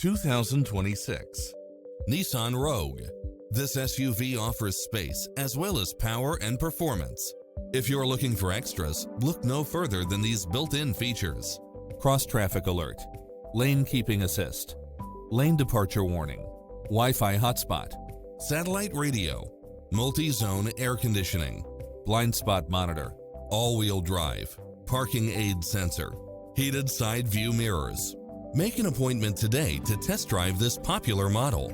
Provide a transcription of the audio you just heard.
2026 Nissan Rogue. This SUV offers space as well as power and performance. If you're looking for extras, look no further than these built-in features: cross-traffic alert, lane keeping assist, lane departure warning, Wi-Fi hotspot, satellite radio, multi-zone air conditioning, blind spot monitor, all-wheel drive, parking aid sensor, heated side view mirrors. Make an appointment today to test drive this popular model.